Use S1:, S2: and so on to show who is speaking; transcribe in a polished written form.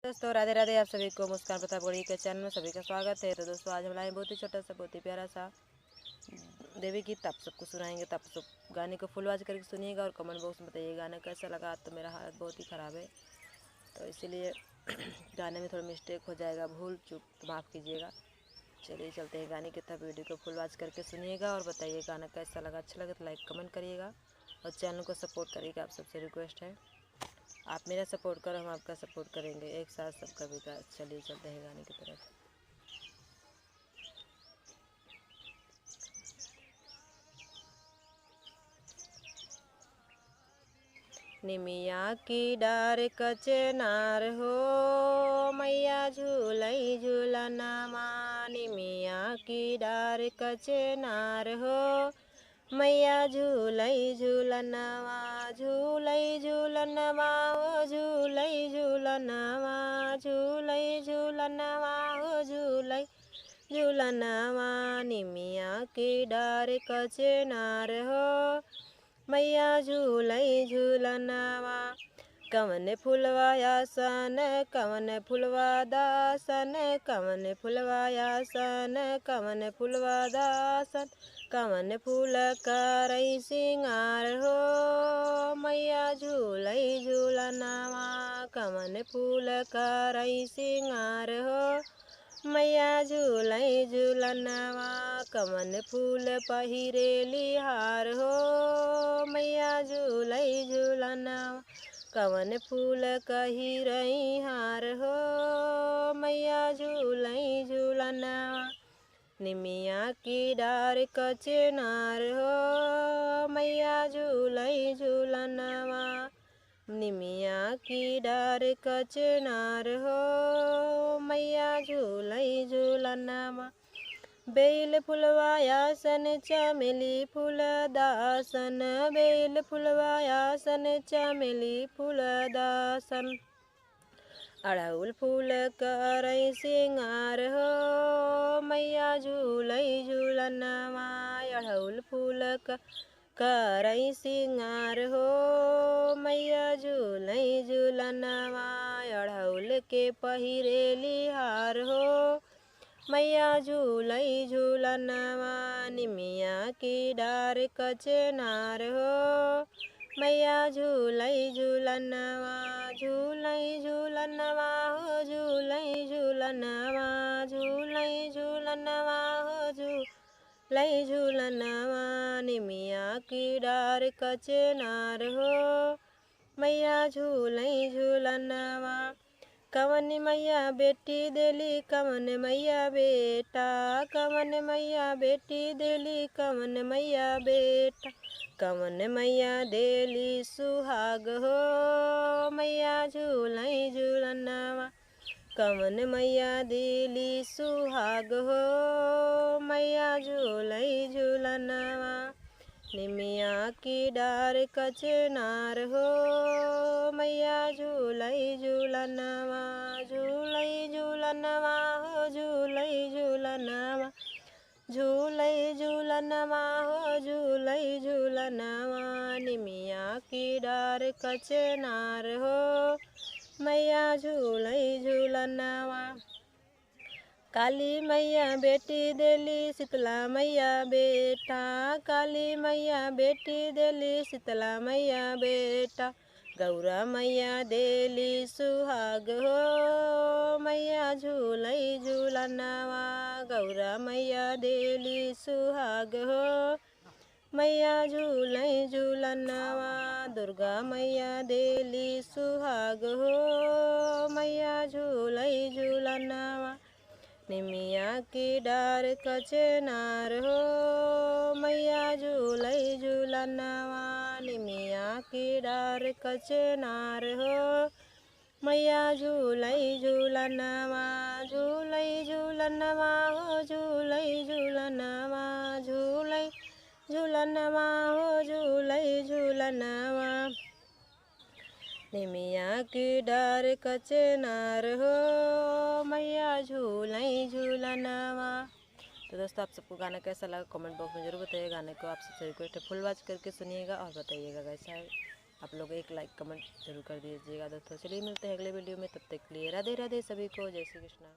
S1: दोस्तों राधे राधे। आप सभी को मुस्कान प्रतापगढ़ी के चैनल में सभी का स्वागत है। तो दोस्तों आज हम लाए बहुत ही छोटा सा बहुत ही प्यारा सा देवी गीत आप सबको सुनाएंगे। तो आप सब गाने को फुल आवाज करके सुनिएगा और कमेंट बॉक्स में बताइए गाना कैसा लगा। तो मेरा हालत बहुत ही ख़राब है तो इसीलिए गाने में थोड़ा मिस्टेक हो जाएगा, भूल चूक तो माफ़ कीजिएगा। चलिए चलते हैं गाने की तरफ। वीडियो को फुल आवाज करके सुनिएगा और बताइए गाना कैसा लगा। अच्छा लगे तो लाइक कमेंट करिएगा और चैनल को सपोर्ट करिएगा। आप सबसे रिक्वेस्ट है, आप मेरा सपोर्ट करो, हम आपका सपोर्ट करेंगे, एक साथ सबका विकास। चलिए चलते हैं गाने की तरफ। निमिया की डार कचनार हो मैया झूलई झूलनमा। निमिया की डार कचनार हो मैया झूलई झूलनवा। झूलई झूलनवा हो झूलई झूलनवा। झूलई झूलनवा हो झूलई झूलनवा। निमिया की डार कचनार हो मैया झूलई झूलनवा। कवन फुलवा आसन कवन फुलवा दासन। कवन फुलवा आसन कवन फुलवा दासन। कवन फूल करई सिंगार हो मैया झूलई झूलनवा। कवन फूल करई सिंगार हो मैया झूलई झूलनवा। कवन फूल पहिरेली हार हो मैया झूलई झूलनवा। कवन फूल कहिरई हार हो मैया झूलई झूलनवा। निमिया की डार कचनार हो मैया झूलई झूलनवा। निमिया की डार कचनार हो मैया झूलई झूलनवा। बेल फुलवा आसन चमेली फूल दासन। बेल फुलवा आसन चमेली फूल दासन। अड़हुल फूल करई सिंगार हो मैया झूलई झूलनवा। अड़हुल फूल करई सिंगार हो मैया झूलई झूलनवा। अड़हुल के पहिरेली हार हो मैया झूलई झूलनवा। निमिया की डार कचनार हो मैया झूलई झूलनवा। झूलई झूलनवा हो झूलई झूलनवा। झूलई झूलनवा हो झूलई झूलनवा। निमिया की डार कचनार हो मैया झूलई झूलनवा। कवन मैया बेटी देली कवन मैया बेटा। कवन मैया बेटी देली कवन मैया बेटा। कवन मैया देली सुहाग हो मैया झूलई झूलनवा। कवन मैया देली सुहाग हो मैया झूलई झूलनवा। निमिया की डार कचनार हो मैया झूलई झूलनवा। झूलई झूलनवा हो झूलई झूलनवा। झूलई झूलनवा हो झूलई झूलनवा। निमिया की डार कचनार हो मैया झूलई झूलनवा। काली मैया बेटी देली शीतला मैया बेटा। काली मैया बेटी देली शीतला मैया बेटा। गौरा मैया देली सुहाग हो मैया झूलई झूलनवा। गौरा मैया देली सुहाग हो मैया झूलई झूलनवा। दुर्गा मैया देली सुहाग हो मैया झूलई झूलनवा। निमिया की डार कचनार हो मैया झूलई झूलनवा। निमिया की डार कचनार हो मैया झूलई झूलनवा। झूलई झूलनवा हो झूलई झूलनवा। झूलई झूलनवा हो झूलई झूलनवा। निमिया की डार कचनार हो मैया झूलई झूलनवा। तो दोस्तों आप सबको गाना कैसा लगा कमेंट बॉक्स में जरूर बताइएगा। गाने को आप सबसे रिक्वेस्ट है फुल वॉच करके सुनिएगा और बताइएगा कैसा है। आप लोग एक लाइक कमेंट जरूर कर दीजिएगा दोस्तों। चलिए मिलते हैं अगले वीडियो में, तब तक के लिए राधे राधे सभी को, जय श्री कृष्णा।